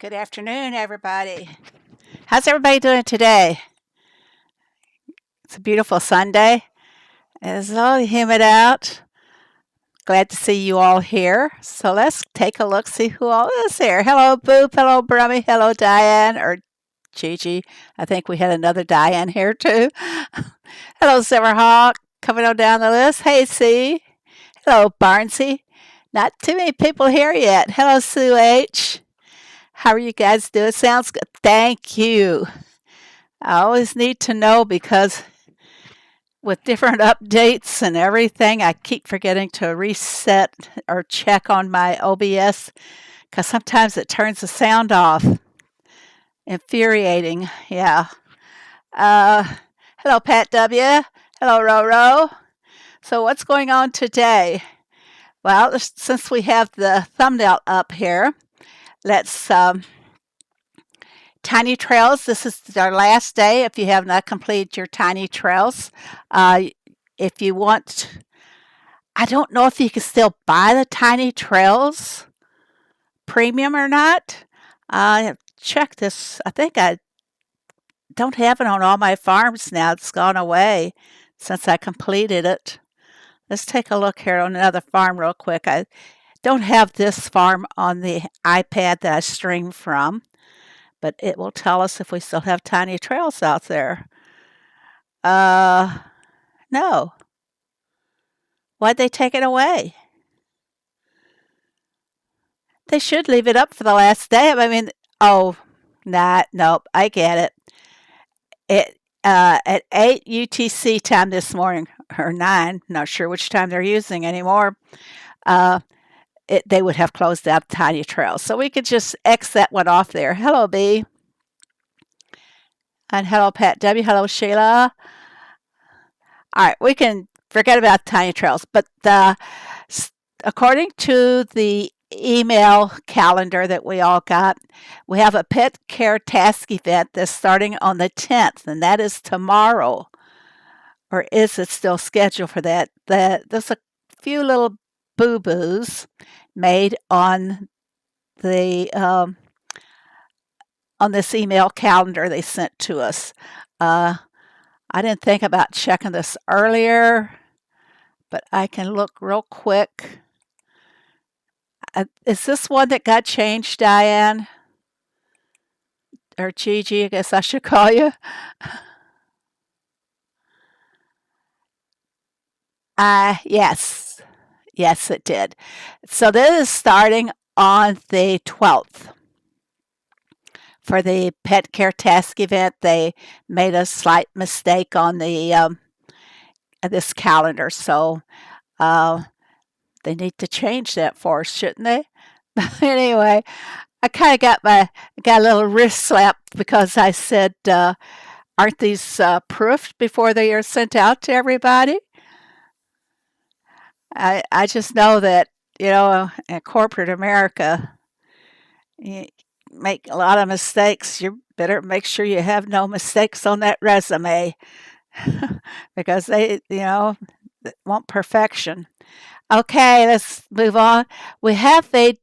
Good afternoon, everybody. How's everybody doing today? It's a beautiful Sunday. It's a little humid out. Glad to see you all here. So let's take a look, see who all is here. Hello, Boop. Hello, Brummy. Hello, Diane or Gigi. I think we had another Diane here too. Hello, Silverhawk. Coming on down the list. Hey, C. Hello, Barnsey. Not too many people here yet. Hello, Sue H. How are you guys doing? Sounds good. Thank you. I always need to know because with different updates and everything, I keep forgetting to reset or check on my OBS because sometimes it turns the sound off. Infuriating. Yeah. Uh, hello, Pat W. Hello, Roro. So, what's going on today? Well, since we have the thumbnail up here, let's Tiny Trails. This is our last day. If you have not completed your Tiny Trails, if you want, I don't know if you can still buy the Tiny Trails premium or not. Check this. I think I don't have it on all my farms now. It's gone away since I completed it. Let's take a look here on another farm real quick. I don't have this farm on the iPad that I stream from, but it will tell us if we still have Tiny Trails out there. No. Why'd they take it away? They should leave it up for the last day. I mean, nope, I get it. At 8 UTC time this morning, or 9, not sure which time they're using anymore, they would have closed out Tiny Trails. So we could just X that one off there. Hello, B. And hello, Pat W. Hello, Sheila. All right, we can forget about Tiny Trails. But according to the email calendar that we all got, we have a pet care task event that's starting on the 10th, and that is tomorrow. Or is it still scheduled for that? There's a few little boo-boos made on the on this email calendar they sent to us. I didn't think about checking this earlier, but I can look real quick. Is this one that got changed, Diane? Or Gigi, I guess I should call you. Yes. Yes, it did. So this is starting on the 12th. For the pet care task event, they made a slight mistake on the this calendar, so they need to change that for us, shouldn't they? Anyway, I kind of got a little wrist slap because I said, "Aren't these proofed before they are sent out to everybody?" I just know that in corporate America, you make a lot of mistakes. You better make sure you have no mistakes on that resume because they want perfection. Okay, let's move on. We have a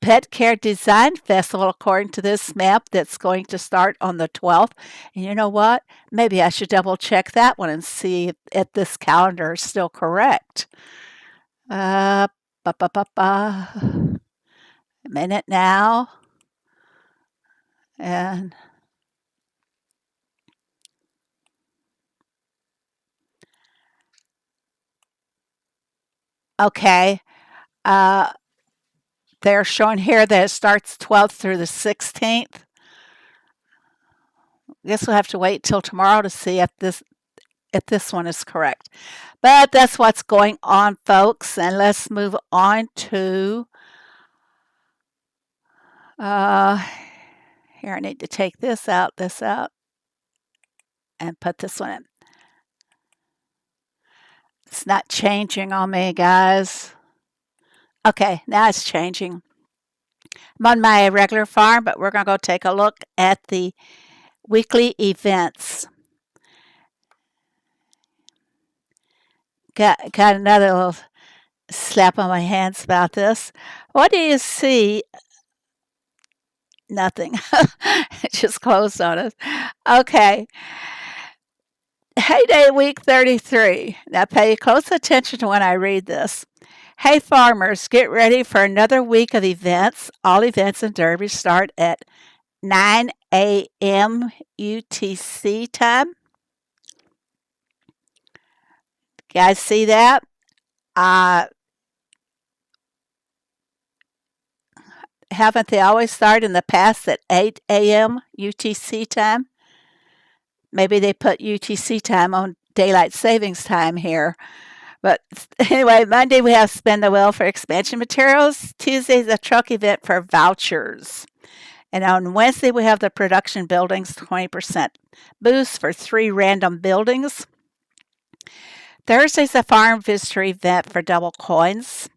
Pet Care Design Festival, according to this map, that's going to start on the 12th. And you know what? Maybe I should double check that one and see if this calendar is still correct. A minute now. And okay. They're showing here that it starts 12th through the 16th. I guess we'll have to wait till tomorrow to see if this one is correct. But that's what's going on, folks. And let's move on to here. I need to take this out, and put this one in. It's not changing on me, guys. Okay, now it's changing. I'm on my regular farm, but we're going to go take a look at the weekly events. Got another little slap on my hands about this. What do you see Nothing. It just closed on us. Okay. Heyday week 33. Now pay close attention to when I read this. Hey farmers, get ready for another week of events. All events in Derby start at 9 a.m. UTC time. Guys, see that? Uh, haven't they always started in the past at 8 a.m. UTC time? Maybe they put UTC time on daylight savings time here. But anyway, Monday we have Spin the Wheel for expansion materials. Tuesday is a truck event for vouchers. And on Wednesday we have the production buildings 20% boost for 3 random buildings. Thursday's a farm visitor event for double coins.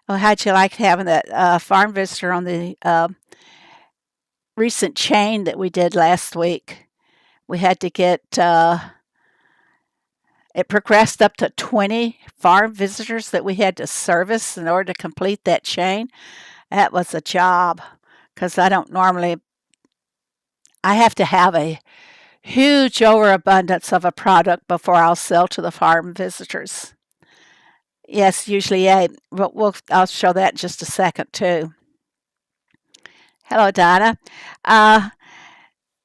Oh, how'd you like having that farm visitor on the recent chain that we did last week? We had to get it progressed up to 20 farm visitors that we had to service in order to complete that chain. That was a job because I have to have a huge overabundance of a product before I'll sell to the farm visitors. Yes, usually 8, but I'll show that in just a second too. Hello, Donna.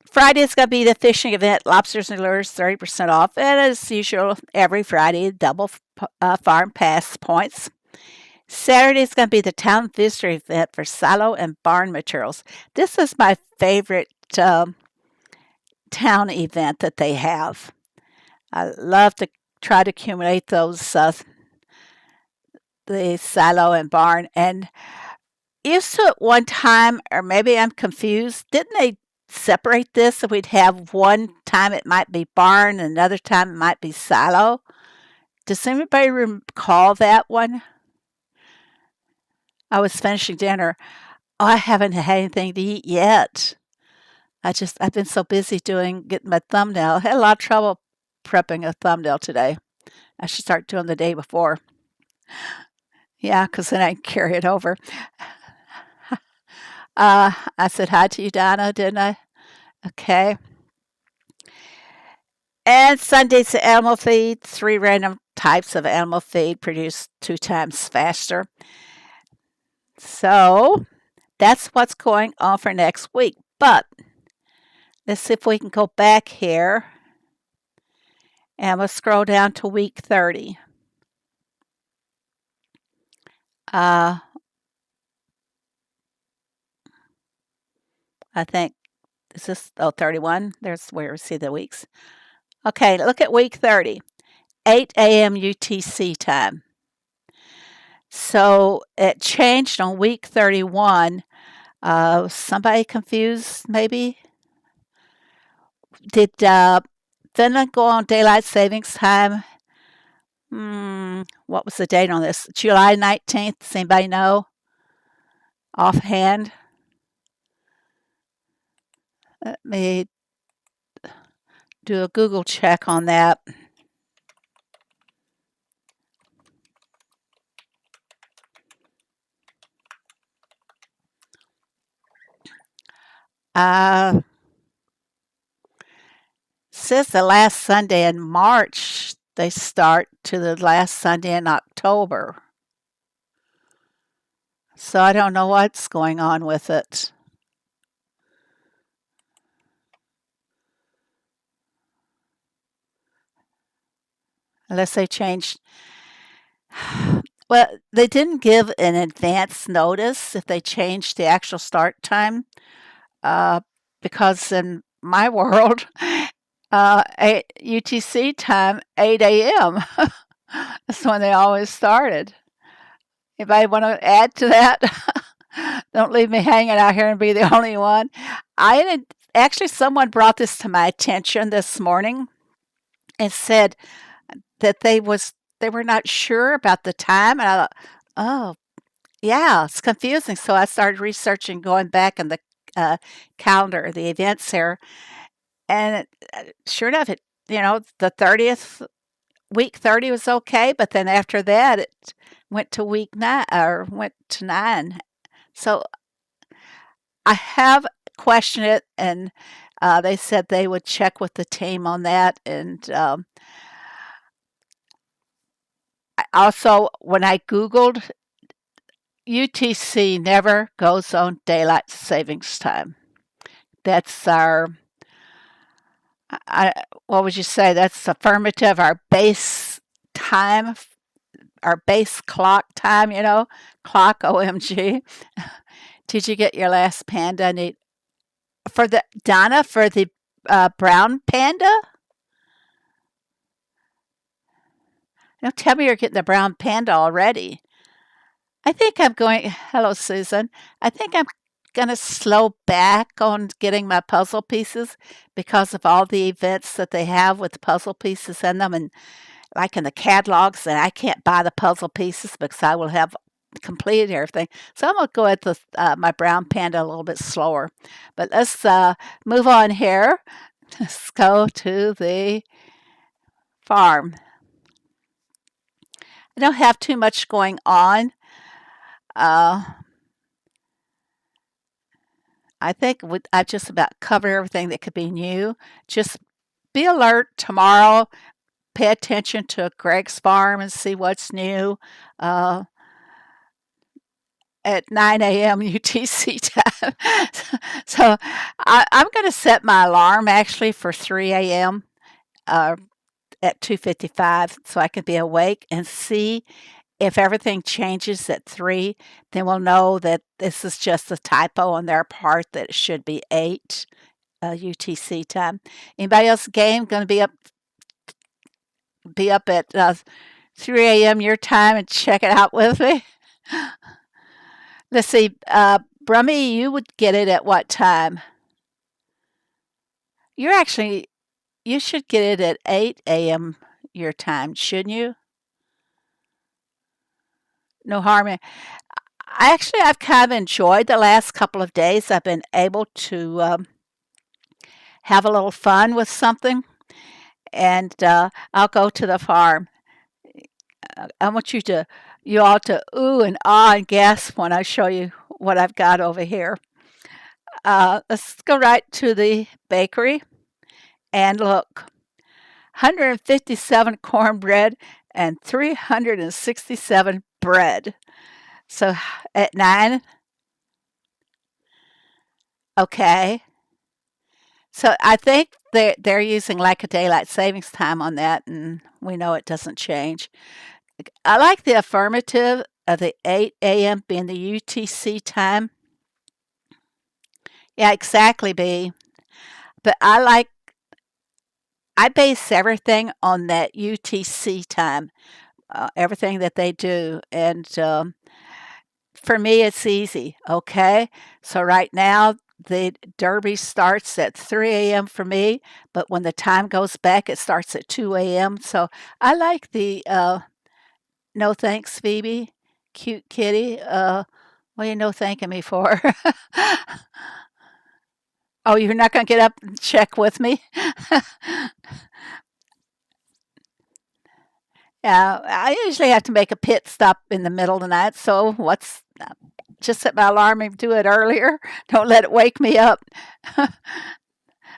Friday is going to be the fishing event, lobsters and lures, 30% off. And as usual, every Friday, double farm pass points. Saturday is going to be the town visitor event for silo and barn materials. This is my favorite town event that they have. I love to try to accumulate those, the silo and barn. And used to at one time, or maybe I'm confused, didn't they separate this so we'd have one time it might be barn and another time it might be silo? Does anybody recall that one? I was finishing dinner. Oh, I haven't had anything to eat yet. I've been so busy getting my thumbnail. I had a lot of trouble prepping a thumbnail today. I should start doing the day before. Yeah, because then I can carry it over. I said hi to you, Donna, didn't I? Okay. And Sunday's animal feed. 3 random types of animal feed produced 2 times faster. So that's what's going on for next week. But let's see if we can go back here. And we'll scroll down to week 30. I think, is this, 31? There's where we see the weeks. Okay, look at week 30. 8 a.m. UTC time. So it changed on week 31. Somebody confused, maybe? Did Finland go on daylight savings time? What was the date on this? July 19th? Does anybody know? Offhand? Let me do a Google check on that. Says the last Sunday in March, they start to the last Sunday in October. So I don't know what's going on with it. Unless they changed. Well, they didn't give an advance notice if they changed the actual start time, because in my world, UTC time, 8 a.m. That's when they always started. Anybody want to add to that? Don't leave me hanging out here and be the only one. Actually, someone brought this to my attention this morning and said that they were not sure about the time, and I thought, oh, yeah, it's confusing. So I started researching, going back in the calendar, the events here, and sure enough, the 30th, week 30 was okay, but then after that, it went to week 9, or went to 9. So I have question it, and they said they would check with the team on that. And also, when I Googled, UTC never goes on daylight savings time. That's our, what would you say? That's affirmative, our base time, our base clock time, clock, OMG. Did you get your last panda? For the, Donna, for the brown panda? Don't tell me you're getting the brown panda already. I think I'm going, hello, Susan. I think I'm going to slow back on getting my puzzle pieces because of all the events that they have with puzzle pieces in them, and like in the catalogs, and I can't buy the puzzle pieces because I will have completed everything. So I'm going to go at my brown panda a little bit slower. But let's move on here. Let's go to the farm. I don't have too much going on. I think I just about covered everything that could be new. Just be alert tomorrow. Pay attention to Greg's farm and see what's new at 9 a.m. UTC time. So I'm going to set my alarm actually for 3 a.m. At 2:55 so I can be awake and see if everything changes at 3, then we'll know that this is just a typo on their part, that it should be 8 UTC time. Anybody else game going to be up at 3 a.m. your time and check it out with me? Let's see. Brummy, you would get it at what time? You should get it at 8 a.m. your time, shouldn't you? No harm in. I've kind of enjoyed the last couple of days. I've been able to have a little fun with something, and I'll go to the farm. I want you all to ooh and ah and gasp when I show you what I've got over here. Let's go right to the bakery and look. 157 cornbread and 367 bread. So at 9, okay. So I think they're using like a daylight savings time on that, and we know it doesn't change. I like the affirmative of the 8 a.m. being the UTC time. Yeah, exactly, B. But I base everything on that UTC time, everything that they do. And for me, it's easy. Okay. So right now, the derby starts at 3 a.m. for me, but when the time goes back, it starts at 2 a.m. So I like the no thanks, Phoebe. Cute kitty. What are you no thanking me for? Oh, you're not going to get up and check with me? Yeah, I usually have to make a pit stop in the middle of the night, so just set my alarm and do it earlier. Don't let it wake me up.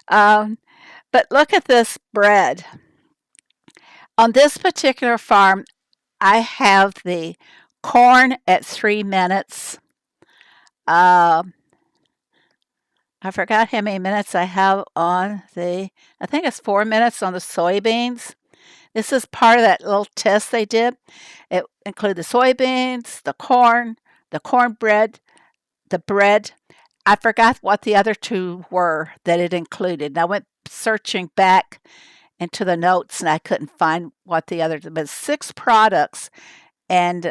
um, but look at this bread. On this particular farm, I have the corn at 3 minutes. I forgot how many minutes I have on I think it's 4 minutes on the soybeans. This is part of that little test they did. It included the soybeans, the corn, the cornbread, the bread. I forgot what the other two were that it included. And I went searching back into the notes and I couldn't find what the other, but 6 products and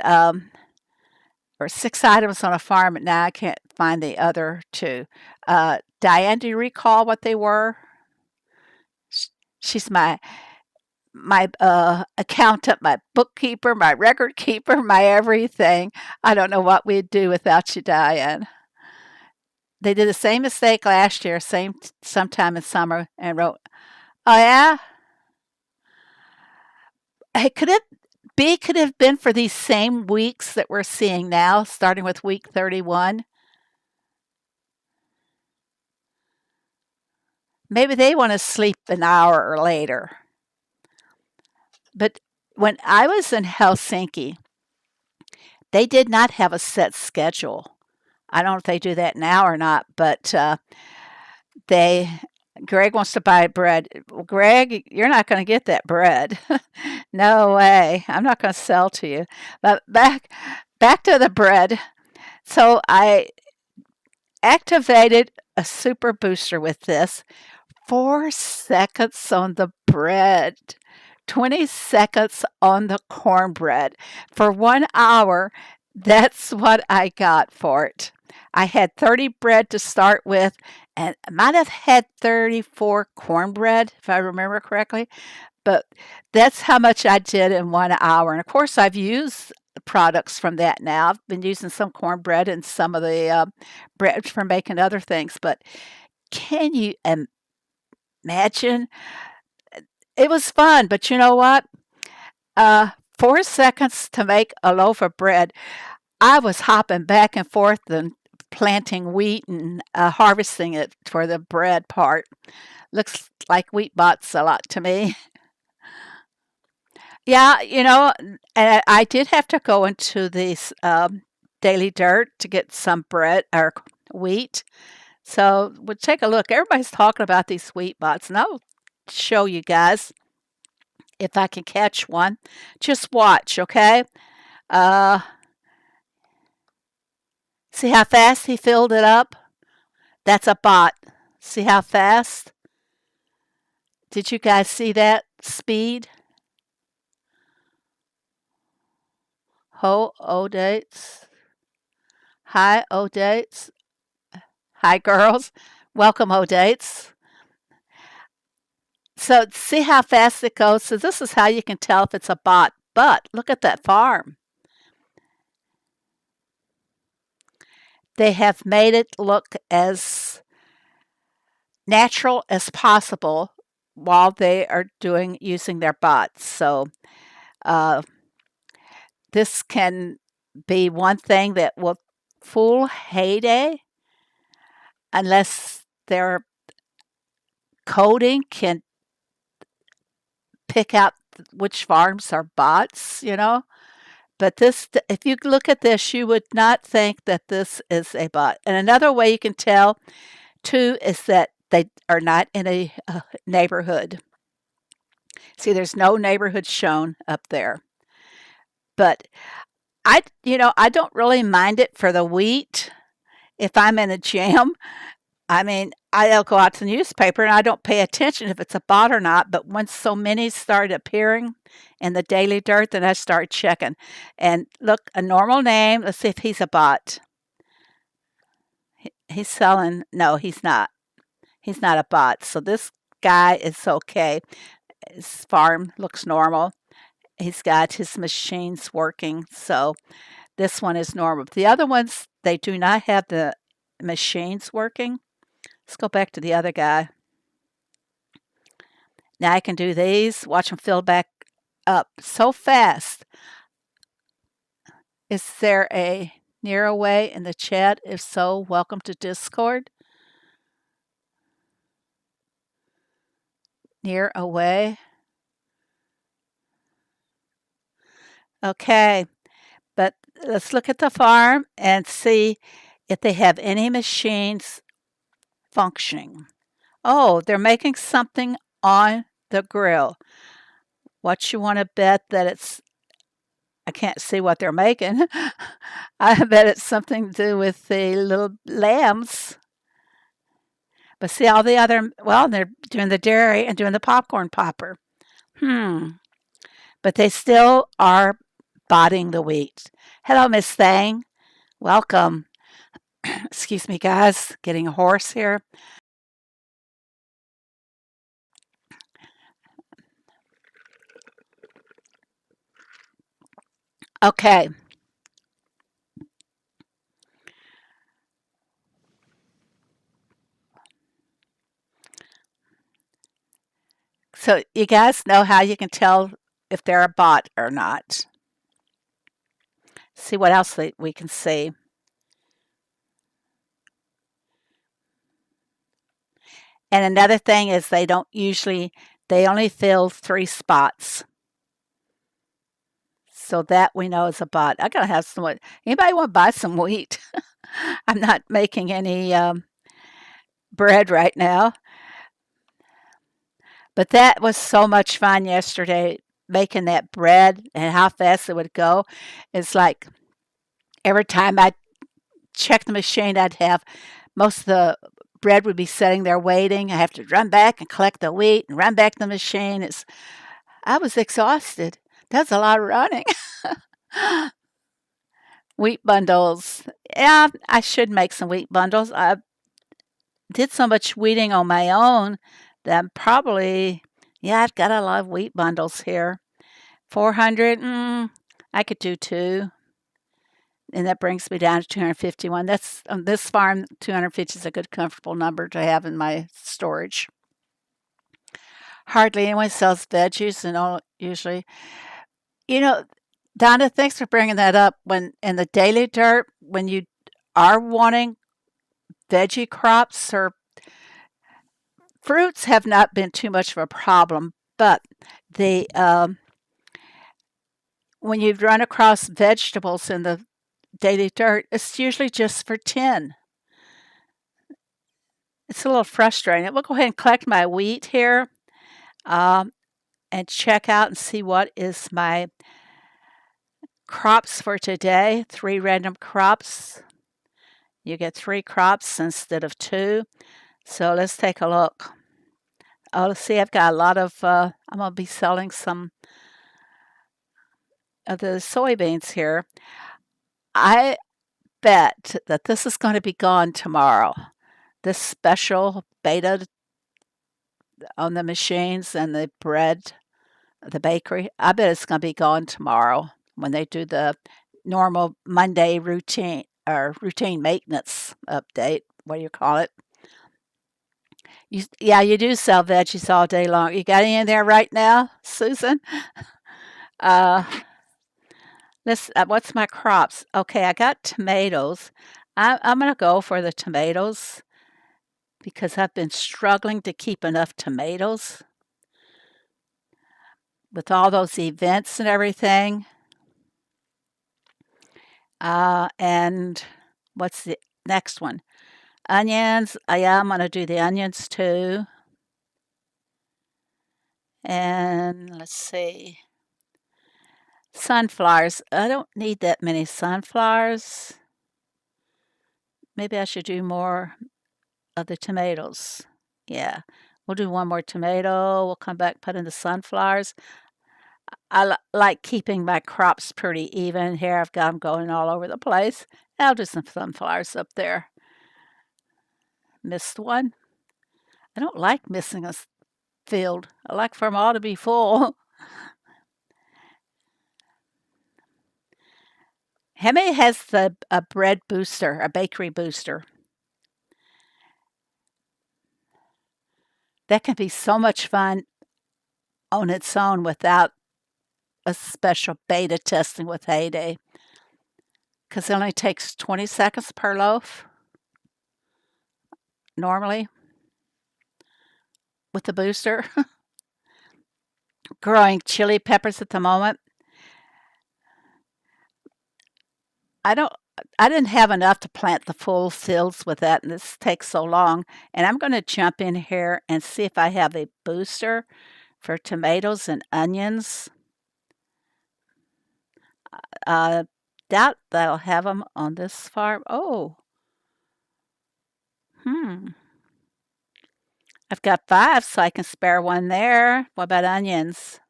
or 6 items on a farm. And now I can't find the other 2. Diane, do you recall what they were? She's my accountant, my bookkeeper, my record keeper, my everything. I don't know what we'd do without you, Diane. They did the same mistake last year, sometime in summer, and wrote, "Oh yeah, hey, could it have been for these same weeks that we're seeing now, starting with week 31?" maybe they want to sleep an hour or later. But when I was in Helsinki, they did not have a set schedule. I don't know if they do that now or not, but they Greg wants to buy bread. Well, Greg, you're not going to get that bread. No way. I'm not going to sell to you. But back to the bread. So I activated a super booster with this. 4 seconds on the bread. 20 seconds on the cornbread. For 1 hour, that's what I got for it. I had 30 bread to start with, and I might have had 34 cornbread, if I remember correctly. But that's how much I did in 1 hour. And of course, I've used products from that now. I've been using some cornbread and some of the bread for making other things. But can you imagine? It was fun, but you know what? 4 seconds to make a loaf of bread. I was hopping back and forth and planting wheat and harvesting it for the bread part. Looks like wheat bots a lot to me. Yeah, and I did have to go into this daily dirt to get some bread or wheat. So we'll take a look. Everybody's talking about these wheat bots, and I'll show you guys if I can catch one. Just watch, okay? Uh, See how fast he filled it up? That's a bot. See how fast? Did you guys see that speed? O dates. Hi, O dates. Hi, girls. Welcome, O dates. So see how fast it goes? So this is how you can tell if it's a bot. But look at that farm. They have made it look as natural as possible while they are using their bots. So uh, this can be one thing that will fool Heyday unless their coding can pick out which farms are bots. But this, if you look at this, you would not think that this is a bot. And another way you can tell, too, is that they are not in a neighborhood. See, there's no neighborhood shown up there. But I don't really mind it for the wheat if I'm in a jam. I mean, I'll go out to the newspaper and I don't pay attention if it's a bot or not. But once so many started appearing in the daily dirt, then I started checking. And look, a normal name. Let's see if he's a bot. He's selling. No, he's not. He's not a bot. So this guy is okay. His farm looks normal. He's got his machines working. So this one is normal. The other ones, they do not have the machines working. Let's go back to the other guy. Now I can do these. Watch them fill back up so fast. Is there a near away in the chat? If so, welcome to Discord. Near away. Okay, but let's look at the farm and see if they have any machines functioning. Oh, they're making something on the grill. What you want to bet that I can't see what they're making. I bet it's something to do with the little lambs. But see all the other, well, they're doing the dairy and doing the popcorn popper. But they still are botting the wheat. Hello, Miss Thang. Welcome. Excuse me, guys. Getting a horse here. Okay. So you guys know how you can tell if they're a bot or not. See what else we can see. And another thing is they only fill 3 spots. So that we know is a bot. I gotta have some wheat. Anybody want to buy some wheat? I'm not making any bread right now. But that was so much fun yesterday, making that bread and how fast it would go. It's like every time I check the machine, I'd have most of the bread would be sitting there waiting. I have to run back and collect the wheat and run back to the machine. I was exhausted. That's a lot of running. Wheat bundles. Yeah, I should make some wheat bundles. I did so much wheating on my own that I'm probably, yeah, I've got a lot of wheat bundles here. 400, I could do 2. And that brings me down to 251. That's on this farm, 250 is a good, comfortable number to have in my storage. Hardly anyone sells veggies, and all usually. You know, Donna, thanks for bringing that up. When in the daily dirt, when you are wanting veggie crops or fruits, have not been too much of a problem, but the when you run across vegetables in the daily dirt, it's usually just for 10. It's a little frustrating. We'll go ahead and collect my wheat here and check out and see what is my crops for today. 3 random crops. You get 3 crops instead of 2. So let's take a look. Oh, let's see, I've got a lot of, I'm going to be selling some of the soybeans here. I bet that this is going to be gone tomorrow. This special beta on the machines and the bread, the bakery, I bet it's going to be gone tomorrow when they do the normal Monday routine or routine maintenance update. What do you call it? You do sell veggies all day long. You got any in there right now, Susan? Uh, what's my crops? Okay, I got tomatoes. I'm going to go for the tomatoes because I've been struggling to keep enough tomatoes with all those events and everything. And what's the next one? Onions. Yeah, I'm going to do the onions too. And let's see. Sunflowers. I don't need that many sunflowers. Maybe I should do more of the tomatoes. Yeah, we'll do one more tomato. We'll come back, put in the sunflowers. I like keeping my crops pretty even here. I've got them going all over the place. I'll do some sunflowers up there. Missed one. I don't like missing a field. I like for them all to be full. Hemi has a bread booster, a bakery booster. That can be so much fun on its own without a special beta testing with Heyday. Because it only takes 20 seconds per loaf normally with the booster. Growing chili peppers at the moment. I didn't have enough to plant the full fields with that, and this takes so long. And I'm going to jump in here and see if I have a booster for tomatoes and onions. Doubt that I'll have them on this farm. Oh. I've got 5, so I can spare one there. What about onions?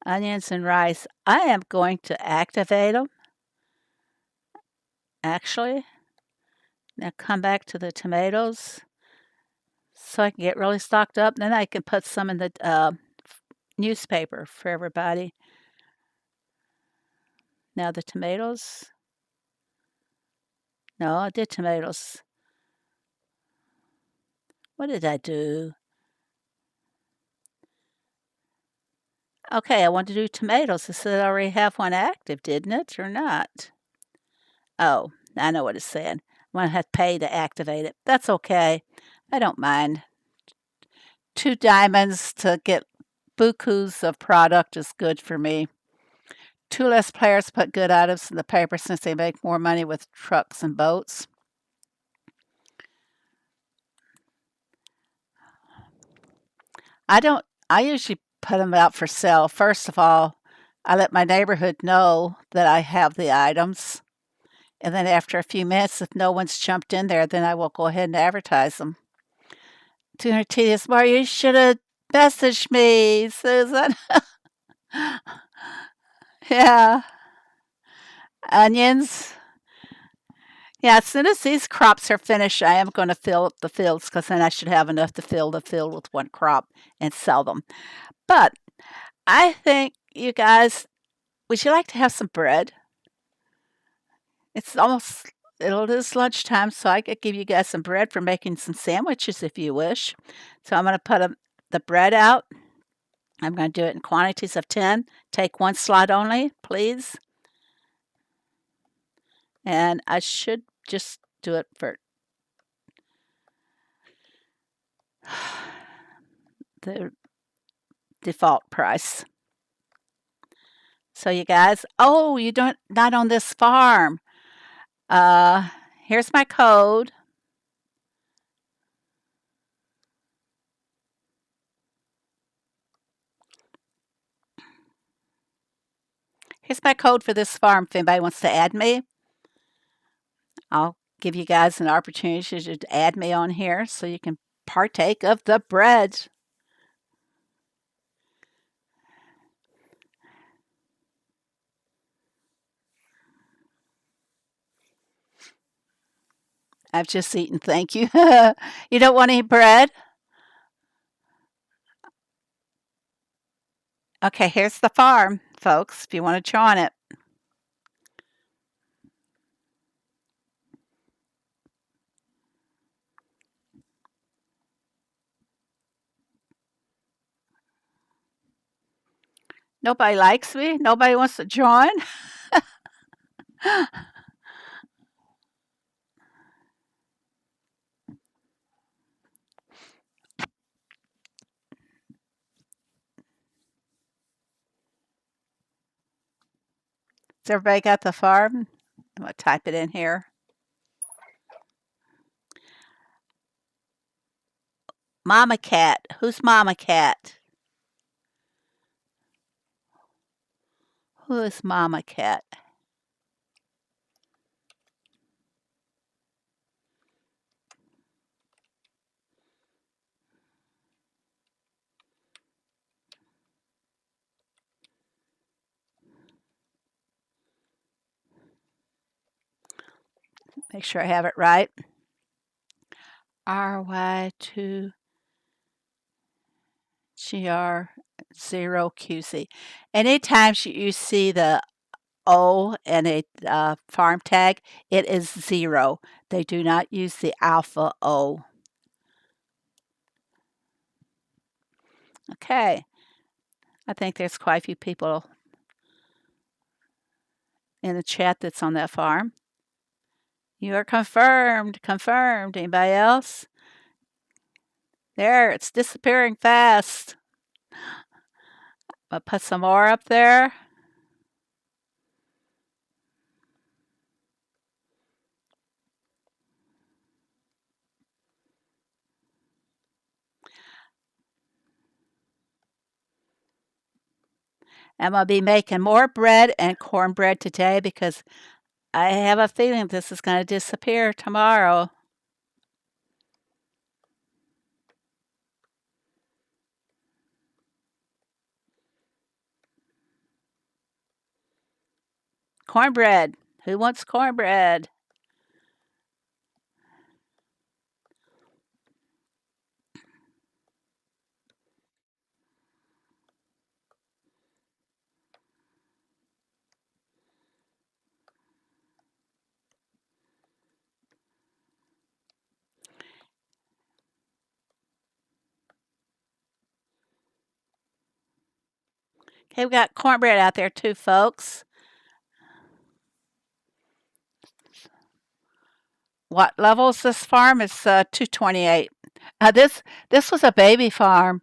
Onions and rice. I am going to activate them. Actually, now come back to the tomatoes so I can get really stocked up. Then I can put some in the newspaper for everybody. Now the tomatoes. No, I did tomatoes. What did I do? Okay, I want to do tomatoes. It said I already have one active, didn't it, or not? Oh, I know what it's saying. I'm going to have to pay to activate it. That's okay. I don't mind. 2 diamonds to get bukus of product is good for me. 2 less players put good items in the paper since they make more money with trucks and boats. I usually put them out for sale. First of all, I let my neighborhood know that I have the items. And then after a few minutes, if no one's jumped in there, then I will go ahead and advertise them. 200 tedious more. You should have messaged me, Susan. Yeah. Onions. Yeah, as soon as these crops are finished, I am going to fill up the fields because then I should have enough to fill the field with one crop and sell them. But I think you guys, would you like to have some bread? It's almost, it is lunchtime, so I could give you guys some bread for making some sandwiches if you wish. So I'm going to put the bread out. I'm going to do it in quantities of 10. Take 1 slot only, please. And I should just do it for the default price. So you guys, oh, you don't, not on this farm. Here's my code. Here's my code for this farm if anybody wants to add me. I'll give you guys an opportunity to add me on here so you can partake of the bread. I've just eaten, thank you. You don't want any bread? Okay, here's the farm, folks, if you want to join it. Nobody likes me? Nobody wants to join? Has everybody got the farm? I'm going to type it in here. Mama Cat. Who's Mama Cat? Who is Mama Cat? Make sure I have it right. RY2 GR0QC. Anytime you see the O and a farm tag, it is 0. They do not use the alpha O. Okay. I think there's quite a few people in the chat that's on that farm. You are confirmed. Confirmed. Anybody else? There, it's disappearing fast. I'll put some more up there. I'm going to be making more bread and cornbread today because I have a feeling this is going to disappear tomorrow. Cornbread. Who wants cornbread? Okay, we got cornbread out there too, folks. What level is this farm? It's 228. This was a baby farm.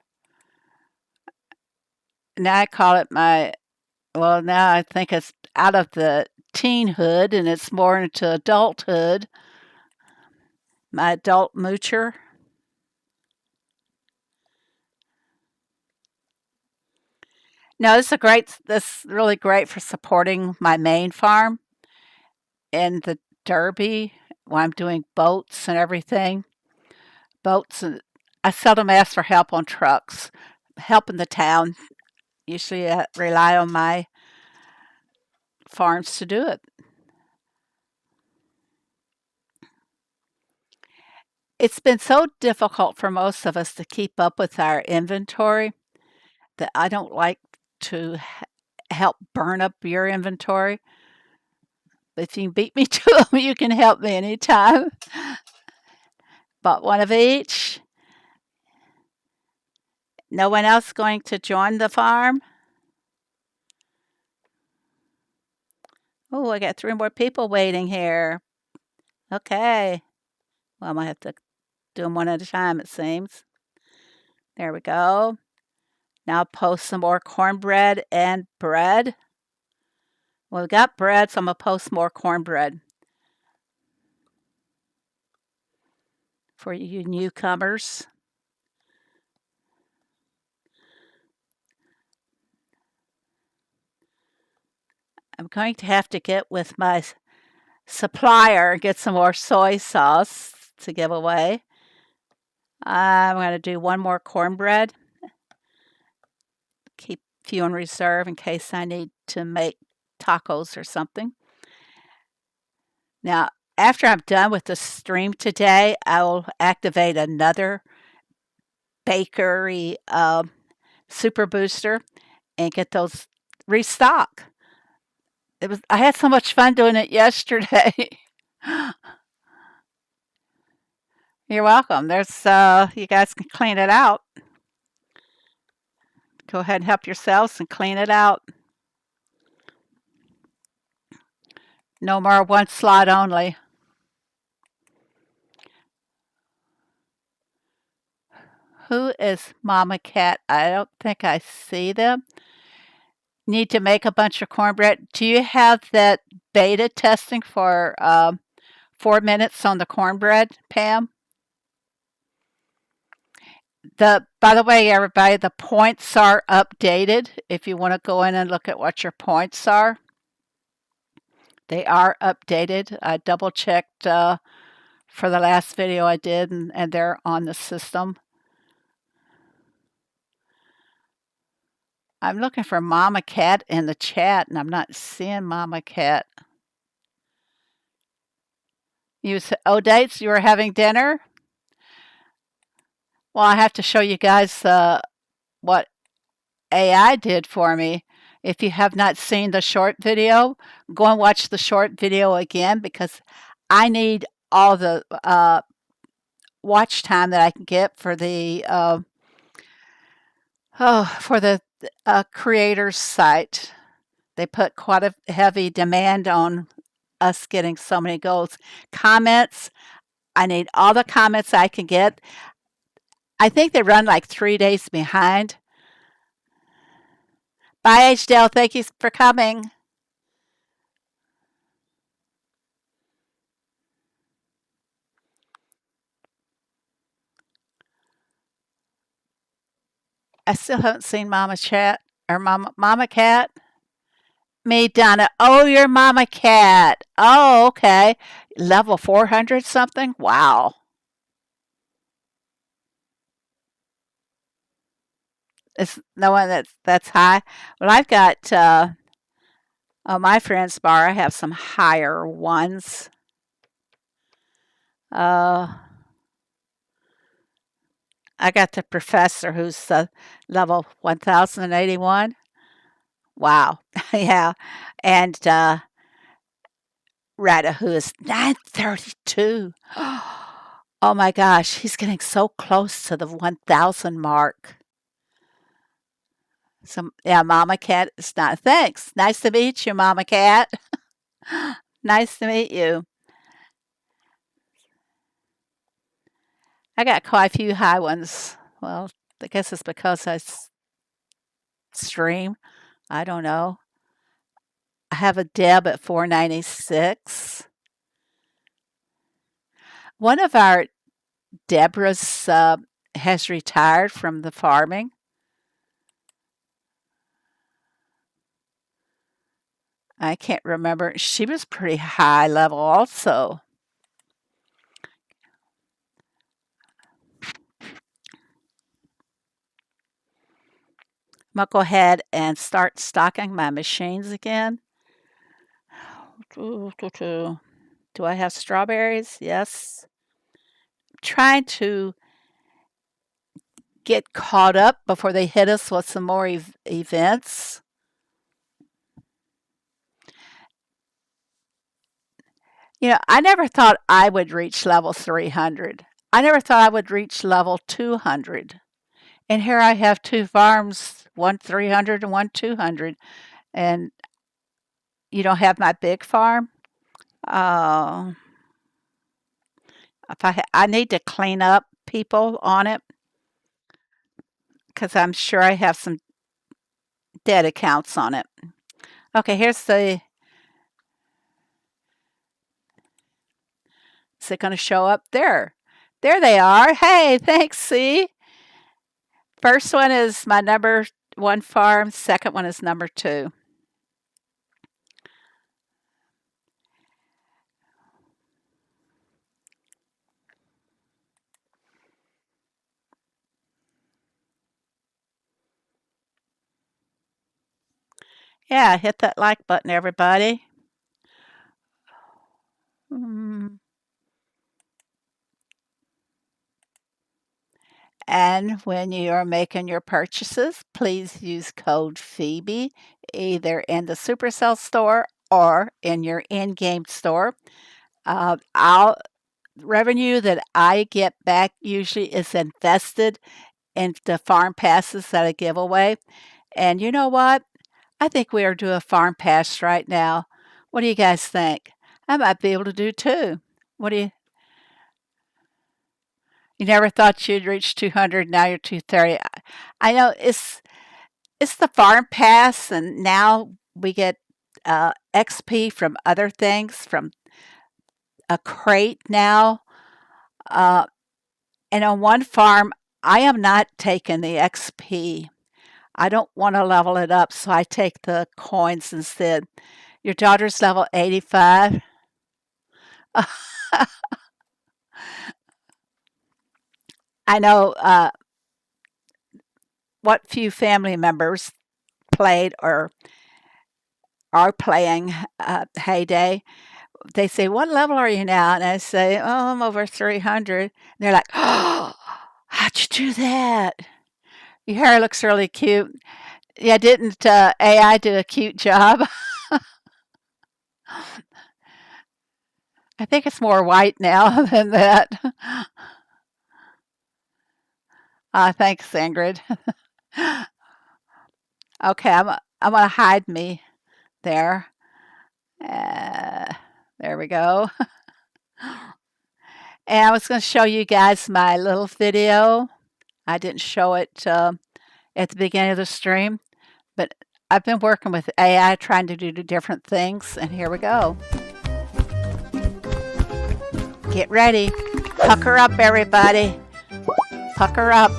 Now I call it now I think it's out of the teenhood and it's more into adulthood. My adult moocher. No, this is really great for supporting my main farm in the Derby when I'm doing boats and everything. Boats, and I seldom ask for help on trucks. Help in the town. Usually I rely on my farms to do it. It's been so difficult for most of us to keep up with our inventory that I don't like to help burn up your inventory. If you can beat me to them, you can help me anytime. Bought one of each. No one else going to join the farm? Oh, I got 3 more people waiting here. Okay. Well, I'm going to have to do them one at a time, it seems. There we go. Now post some more cornbread and bread. Well, we got bread, so I'm going to post more cornbread for you newcomers. I'm going to have to get with my supplier and get some more soy sauce to give away. I'm going to do one more cornbread. Keep a few in reserve in case I need to make tacos or something. Now, after I'm done with the stream today, I will activate another bakery super booster and get those restock. I had so much fun doing it yesterday. You're welcome. There's you guys can clean it out. Go ahead and help yourselves and clean it out. No more one slot only. Who is Mama Cat? I don't think I see them. Need to make a bunch of cornbread. Do you have that beta testing for 4 minutes on the cornbread, Pam? By the way, everybody, the points are updated. If you want to go in and look at what your points are, they are updated. I double checked for the last video I did, and they're on the system. I'm looking for Mama Cat in the chat, and I'm not seeing Mama Cat. You said, oh, dates, you were having dinner? Well, I have to show you guys what AI did for me. If you have not seen the short video, go and watch the short video again because I need all the watch time that I can get for the creators site. They put quite a heavy demand on us getting so many goals. Comments, I need all the comments I can get. I think they run like 3 days behind. Bye, H-Dale. Thank you for coming. I still haven't seen Mama Chat or Mama Cat. Me, Donna. Oh, you're Mama Cat. Oh, okay. Level 400 something? Wow. It's no one that's high. Well, I've got my friend's bar. I have some higher ones. I got the professor who's level 1081. Wow. Yeah. And Rada, who is 932. Oh my gosh, he's getting so close to the 1,000 mark. So, yeah, Mama Cat is not. Thanks. Nice to meet you, Mama Cat. Nice to meet you. I got quite a few high ones. Well, I guess it's because I stream. I don't know. I have a Deb at 496. One of our Deborah's has retired from the farming. I can't remember. She was pretty high level also. I'm going to go ahead and start stocking my machines again. Do I have strawberries? Yes. I'm trying to get caught up before they hit us with some more events. I never thought I would reach level 300. I never thought I would reach level 200. And here I have two farms, one 300 and one 200. And you don't have my big farm. Uh, if I need to clean up people on it because I'm sure I have some dead accounts on it. Okay, here's the. Is it going to show up there? There they are. Hey, thanks. See, first one is my number one farm. Second one is number two. Yeah, hit that like button, everybody. Mm. And when you are making your purchases, please use code Phoebe either in the Supercell store or in your in-game store. I'll revenue that I get back usually is invested in the farm passes that I give away. And you know what? I think we are doing a farm pass right now. What do you guys think? I might be able to do two. What do you never thought you'd reach 200, now you're 230. I know it's the farm pass, and now we get XP from other things, from a crate now. Uh, and on one farm, I am not taking the XP. I don't want to level it up, so I take the coins instead. Your daughter's level 85. I know what few family members played or are playing Heyday. They say, "What level are you now?" And I say, "Oh, I'm over 300." And they're like, "Oh, how'd you do that? Your hair looks really cute." Yeah, didn't AI do a cute job? I think it's more white now than that. Thanks, Ingrid. Okay, I'm gonna hide me there. Uh, there we go. And I was going to show you guys my little video. I didn't show it at the beginning of the stream, but I've been working with AI trying to do different things, and here we go. Get ready. Pucker up, everybody. Pucker up.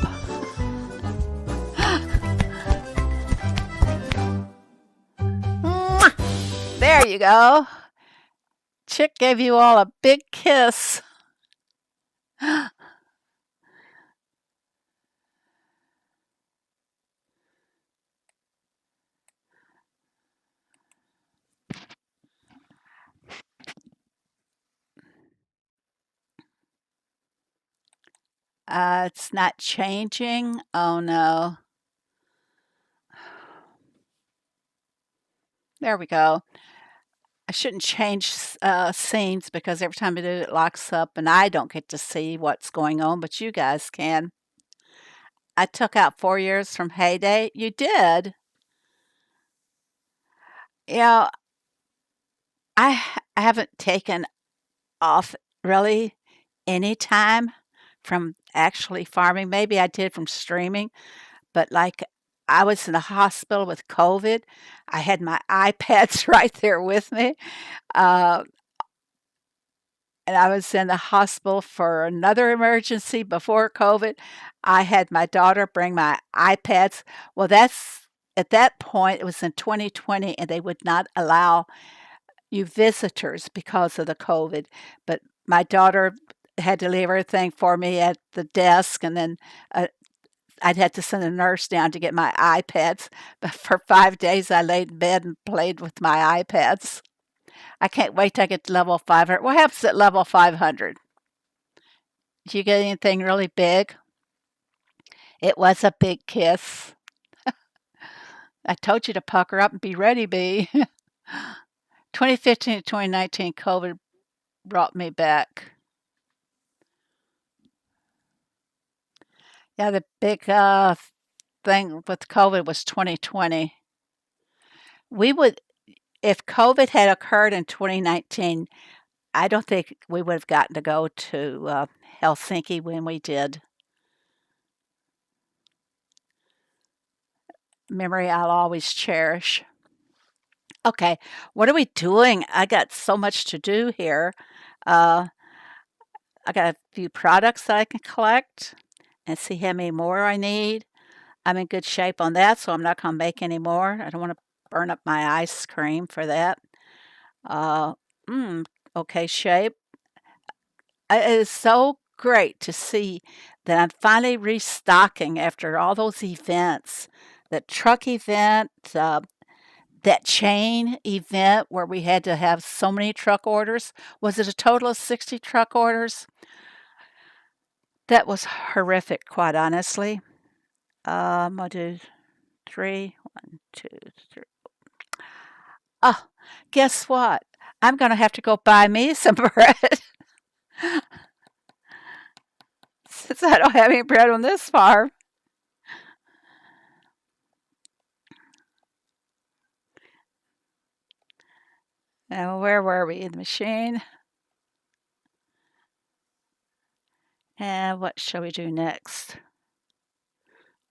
There you go. Chick gave you all a big kiss. It's not changing. Oh no. There we go. I shouldn't change scenes because every time I do it locks up and I don't get to see what's going on, but you guys can. I took out 4 years from Heyday. You did. You know, I haven't taken off really any time from actually farming. Maybe I did from streaming, but like I was in the hospital with COVID. I had my iPads right there with me. Uh, and I was in the hospital for another emergency before COVID. I had my daughter bring my iPads. Well, that's at that point, it was in 2020, and they would not allow you visitors because of the COVID. But my daughter had to leave everything for me at the desk, and then I'd had to send a nurse down to get my iPads. But for 5 days, I laid in bed and played with my iPads. I can't wait till I get to level 500. What happens at level 500? Do you get anything really big? It was a big kiss. I told you to pucker up and be ready, B. 2015 to 2019, COVID brought me back. Yeah, the big thing with COVID was 2020. We would, if COVID had occurred in 2019, I don't think we would have gotten to go to Helsinki when we did. Memory I'll always cherish. Okay, what are we doing? I got so much to do here. Uh, I got a few products that I can collect and see how many more I need. I'm in good shape on that, so I'm not going to make any more. I don't want to burn up my ice cream for that. Uh, mm, okay shape. It is so great to see that I'm finally restocking after all those events. The truck event, that chain event where we had to have so many truck orders. Was it a total of 60 truck orders? That was horrific, quite honestly. I'll do three. 1, 2, 3. Oh, guess what? I'm going to have to go buy me some bread since I don't have any bread on this farm. Now, where were we in the machine? And what shall we do next?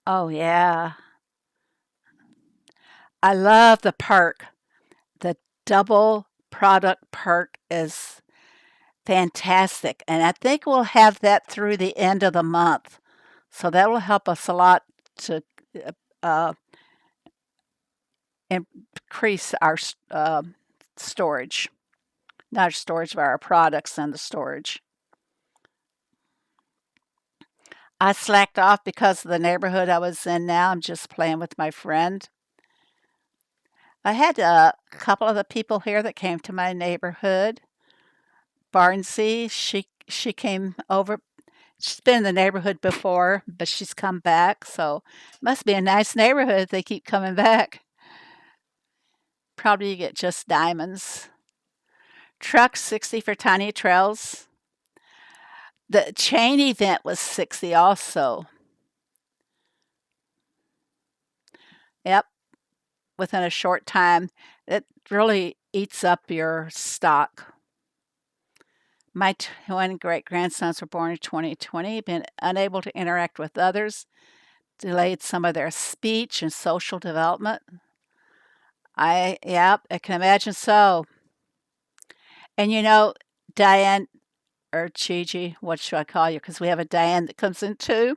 Oh, yeah. I love the perk. The double product perk is fantastic. And I think we'll have that through the end of the month. So that will help us a lot to uh, increase our storage, not storage of our products and the storage. I slacked off because of the neighborhood I was in now. I'm just playing with my friend. I had a couple of the people here that came to my neighborhood. Barnsey, she came over. She's been in the neighborhood before, but she's come back. So must be a nice neighborhood if they keep coming back. Probably you get just diamonds. Truck 60 for tiny trails. The chain event was 60 also. Yep, within a short time. It really eats up your stock. My twin great grandsons were born in 2020, been unable to interact with others, delayed some of their speech and social development. Yep, I can imagine so. And you know, Diane or Gigi, what should I call you? Because we have a Diane that comes in too.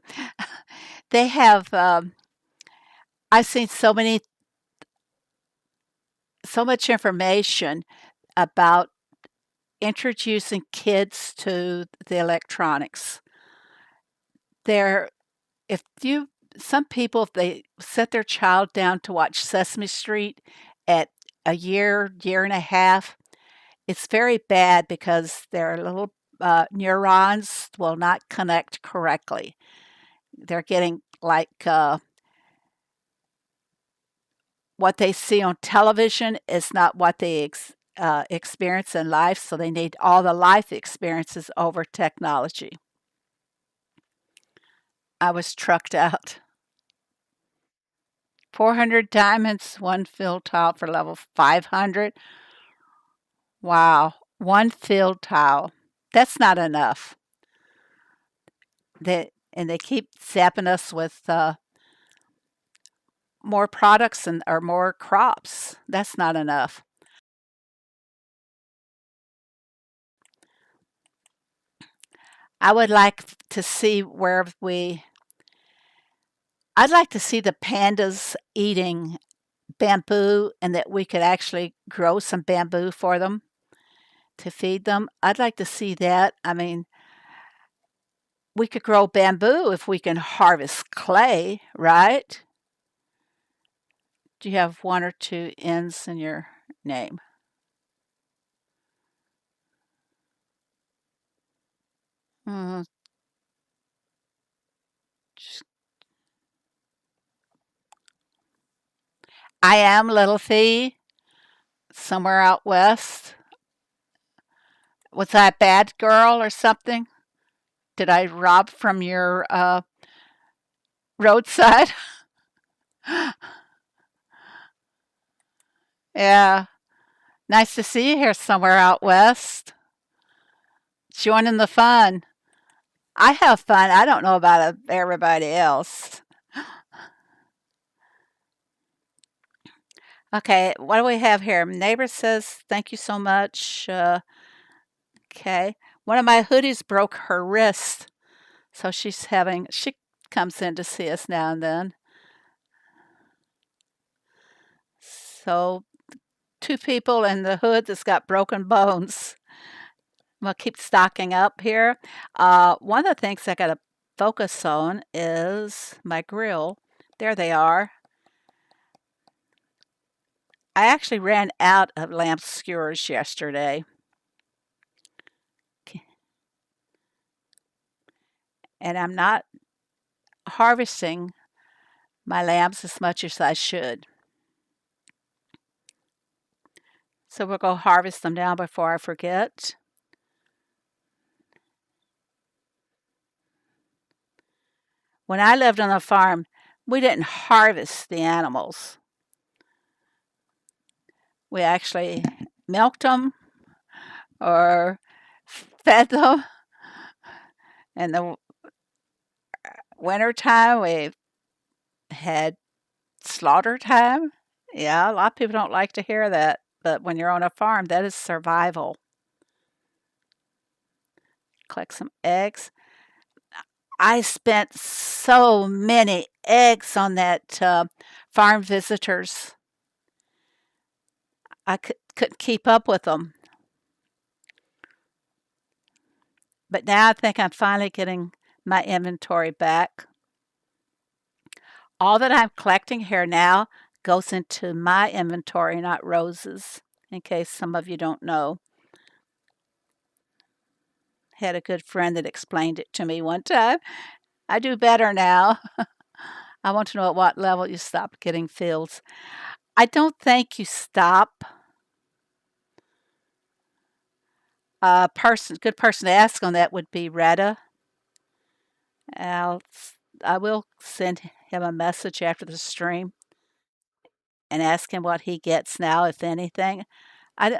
They have, I've seen so much information about introducing kids to the electronics. There, if you, some people, if they set their child down to watch Sesame Street at a year and a half, it's very bad because their little neurons will not connect correctly. They're getting like what they see on television is not what they experience in life, so they need all the life experiences over technology. I was trucked out. 400 diamonds, one field tile for level 500. Wow, one field tile. That's not enough. they keep zapping us with more products or more crops. That's not enough. I would like to see I'd like to see the pandas eating bamboo and that we could actually grow some bamboo for them to feed them. I'd like to see that. I mean, we could grow bamboo if we can harvest clay, right? Do you have one or two N's in your name? Mm, I am Little Fee, somewhere out west. Was I a bad girl or something? Did I rob from your roadside? Yeah. Nice to see you here somewhere out west. Joining the fun. I have fun. I don't know about everybody else. Okay, what do we have here? Neighbor says, thank you so much. Okay. One of my hoodies broke her wrist. So she comes in to see us now and then. So two people in the hood that's got broken bones. We'll keep stocking up here. One of the things I got to focus on is my grill. There they are. I actually ran out of lamp skewers yesterday, and I'm not harvesting my lamps as much as I should. So we'll go harvest them now before I forget. When I lived on a farm, we didn't harvest the animals. We actually milked them or fed them. In the wintertime, we had slaughter time. Yeah, a lot of people don't like to hear that, but when you're on a farm, that is survival. Collect some eggs. I spent so many eggs on that farm visitors. I couldn't keep up with them. But now I think I'm finally getting my inventory back. All that I'm collecting here now goes into my inventory, not Rose's, in case some of you don't know. Had a good friend that explained it to me one time. I do better now. I want to know at what level you stop getting fields. I don't think you stop. A good person to ask on that would be Retta. I'll, I will send him a message after the stream and ask him what he gets now, if anything. I,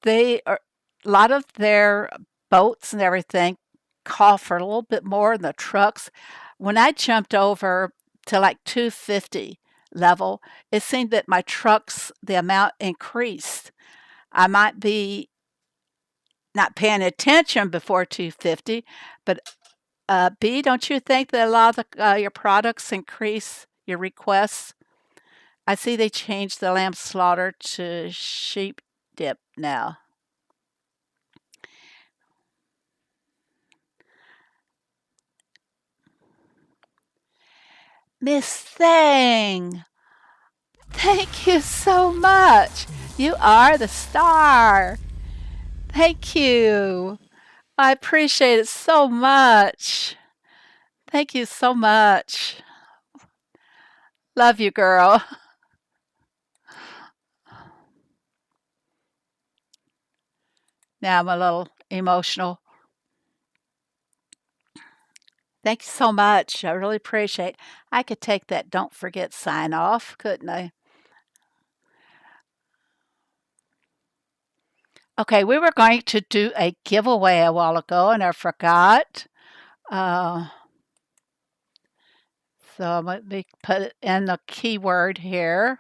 they are a lot of their boats and everything call for a little bit more in the trucks. When I jumped over to like 250 level, it seemed that my trucks, the amount increased. I might be not paying attention before 250, but B, don't you think that a lot of your products increase your requests? I see they changed the lamb slaughter to sheep dip now. Miss Thing, thank you so much. You are the star. Thank you. I appreciate it so much. Thank you so much. Love you, girl. Now I'm a little emotional. Thank you so much. I really appreciate it. I could take that don't forget sign off, couldn't I? Okay, we were going to do a giveaway a while ago and I forgot. Uh, so let me put in the keyword here.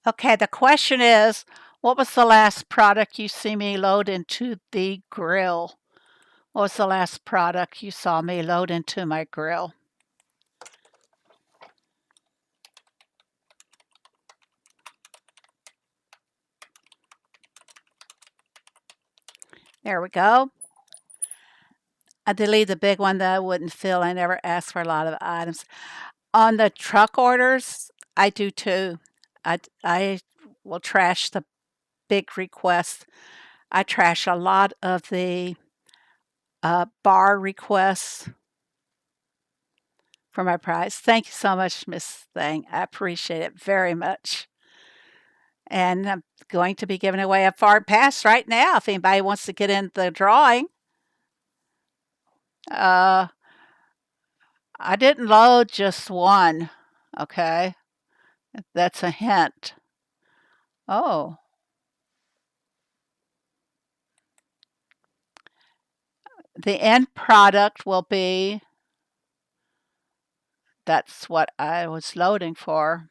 Okay, the question is, what was the last product you see me load into the grill? What was the last product you saw me load into my grill? There we go. I deleted the big one that I wouldn't fill. I never asked for a lot of items. On the truck orders, I do too. I will trash the big requests. I trash a lot of the bar requests for my prize. Thank you so much, Miss Thing. I appreciate it very much. And I'm going to be giving away a farm pass right now if anybody wants to get in the drawing. Uh, I didn't load just one, okay? That's a hint. Oh, the end product will be that's what I was loading for.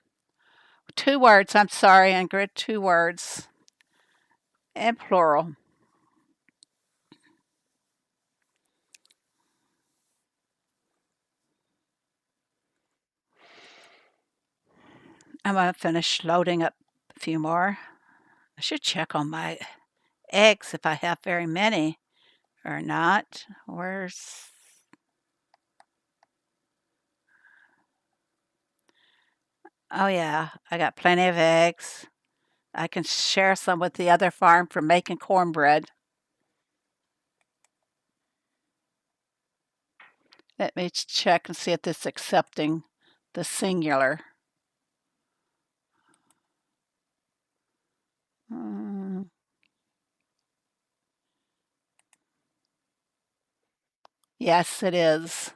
2 words, I'm sorry, Ingrid, 2 words and plural. I'm going to finish loading up a few more. I should check on my eggs if I have very many or not. Where's Oh yeah, I got plenty of eggs. I can share some with the other farm for making cornbread. Let me check and see if it's accepting the singular. Mm, yes, it is.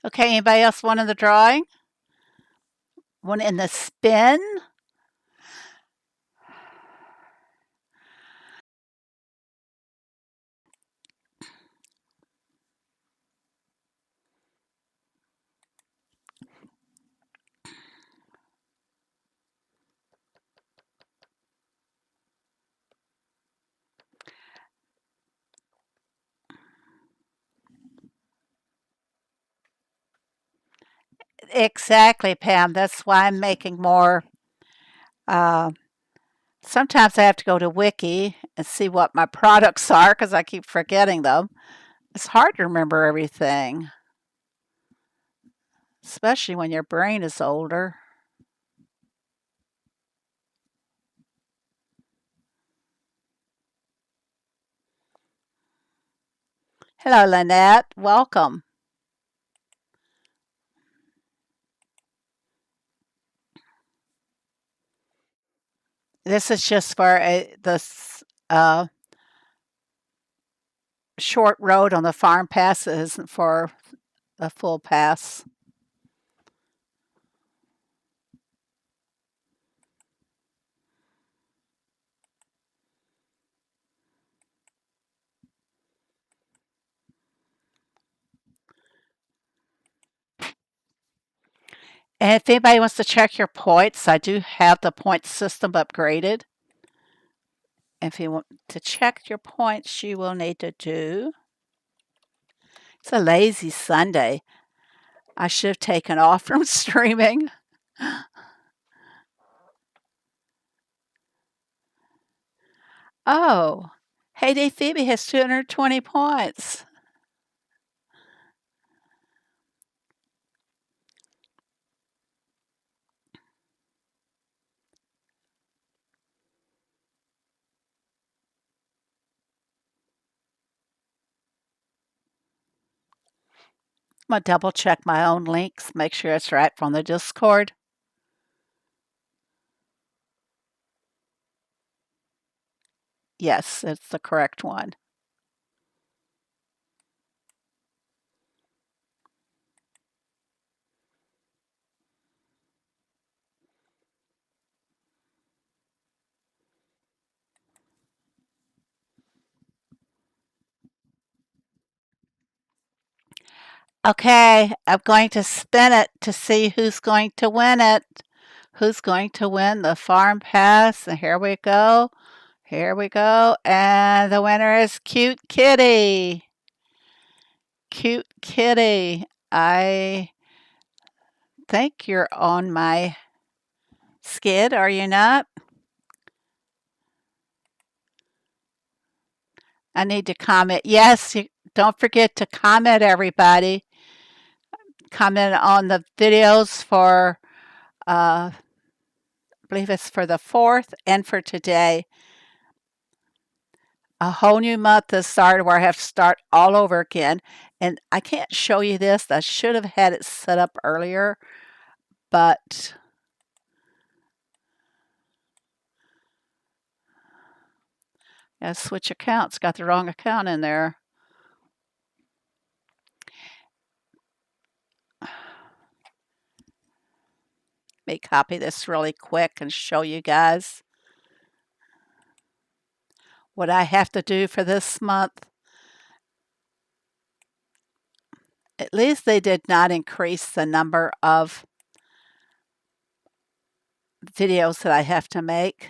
Okay, anybody else want in the drawing? One in the spin? Exactly, Pam. That's why I'm making more. Uh, Sometimes I have to go to Wiki and see what my products are because I keep forgetting them. It's hard to remember everything, especially when your brain is older. Hello, Lynette. Welcome. This is just for uh, short road on the farm pass. It isn't for a full pass. And if anybody wants to check your points, I do have the point system upgraded. If you want to check your points, you will need to do. It's a lazy Sunday. I should have taken off from streaming. Oh, Heyday Phoebe has 220 points. I'm going to double check my own links, make sure it's right from the Discord. Yes, it's the correct one. Okay, I'm going to spin it to see who's going to win it. Who's going to win the farm pass? And here we go. Here we go. And the winner is Cute Kitty. Cute Kitty. I think you're on my skid, are you not? I need to comment. Yes, don't forget to comment, everybody. Comment on the videos for, I believe it's for the 4th and for today. A whole new month has started where I have to start all over again. And I can't show you this. I should have had it set up earlier, but I switch accounts. Got the wrong account in there. Let me copy this really quick and show you guys what I have to do for this month. At least they did not increase the number of videos that I have to make.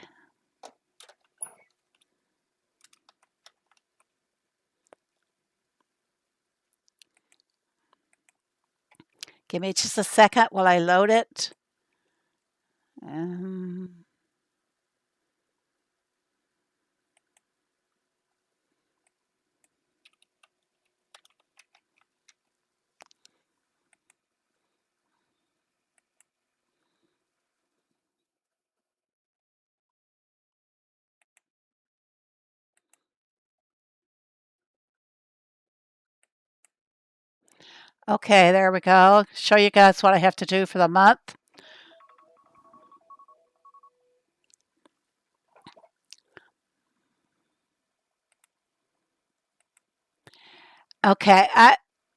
Give me just a second while I load it. Okay, there we go. Show you guys what I have to do for the month. Okay,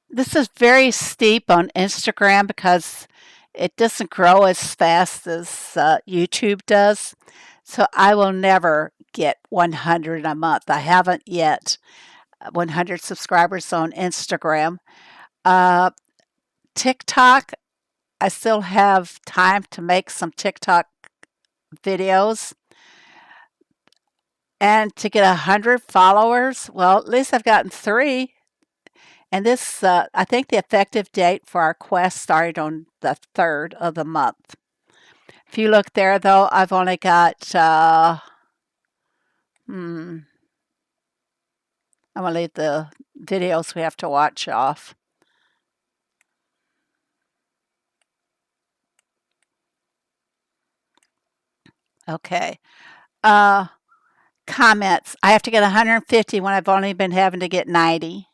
this is very steep on Instagram because it doesn't grow as fast as YouTube does. So I will never get 100 a month. I haven't yet. 100 subscribers on Instagram. TikTok, I still have time to make some TikTok videos. And to get 100 followers, well, at least I've gotten 3. And this, I think the effective date for our quest started on the 3rd of the month. If you look there, though, I've only got, I'm going to leave the videos we have to watch off. Okay. Comments. I have to get 150 when I've only been having to get 90.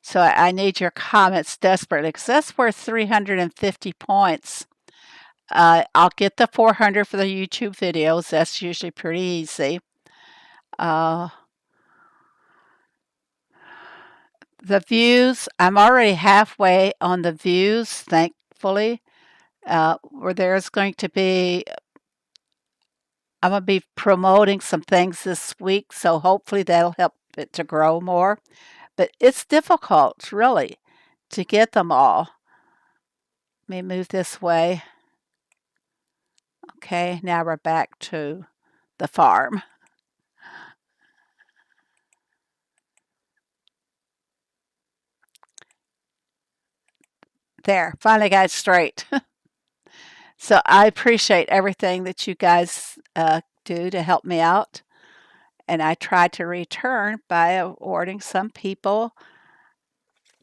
So I need your comments desperately because that's worth 350 points. I'll get the 400 for the YouTube videos. That's usually pretty easy. The views, I'm already halfway on the views, thankfully. Where there's going to be, I'm going to be promoting some things this week, so hopefully that'll help it to grow more. But it's difficult, really, to get them all. Let me move this way. Okay, now we're back to the farm. There, finally got it straight. So I appreciate everything that you guys do to help me out. And I try to return by awarding some people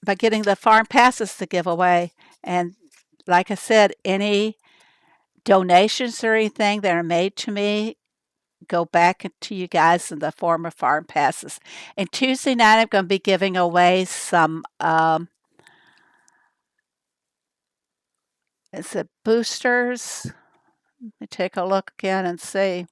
by getting the farm passes to give away. And like I said, any donations or anything that are made to me go back to you guys in the form of farm passes. And Tuesday night, I'm going to be giving away some, is it boosters? Let me take a look again and see.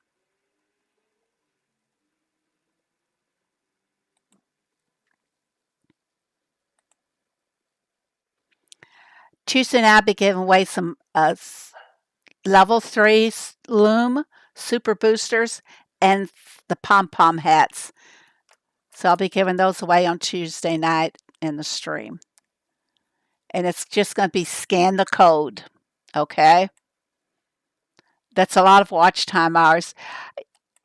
Tuesday night, I'll be giving away some level 3 loom super boosters and the pom-pom hats. So I'll be giving those away on Tuesday night in the stream. And it's just going to be scan the code. Okay? That's a lot of watch time hours.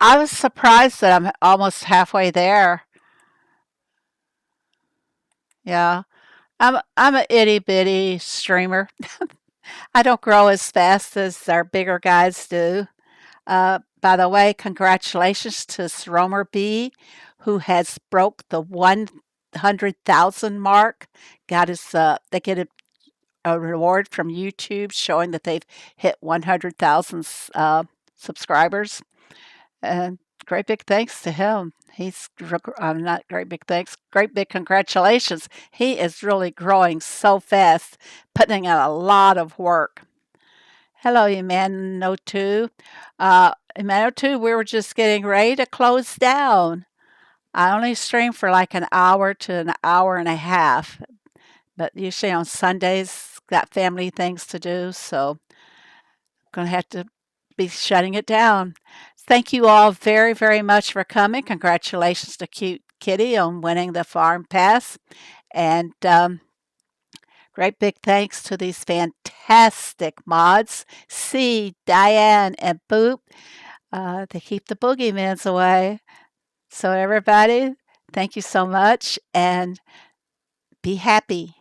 I was surprised that I'm almost halfway there. Yeah. I'm a itty bitty streamer. I don't grow as fast as our bigger guys do. By the way, congratulations to Romer B, who has broke the 100,000 mark. They get a reward from YouTube showing that they've hit 100,000 subscribers. And great big thanks to him. Not great big thanks, great big congratulations. He is really growing so fast, putting in a lot of work. Hello, Emmanuel2. Emmanuel2, we were just getting ready to close down. I only stream for like an hour to an hour and a half, but usually on Sundays, got family things to do, so I'm going to have to be shutting it down. Thank you all very, very much for coming. Congratulations to Cute Kitty on winning the Farm Pass. And great big thanks to these fantastic mods, C, Diane, and Boop. They keep the boogeymans away. So everybody, thank you so much and be happy.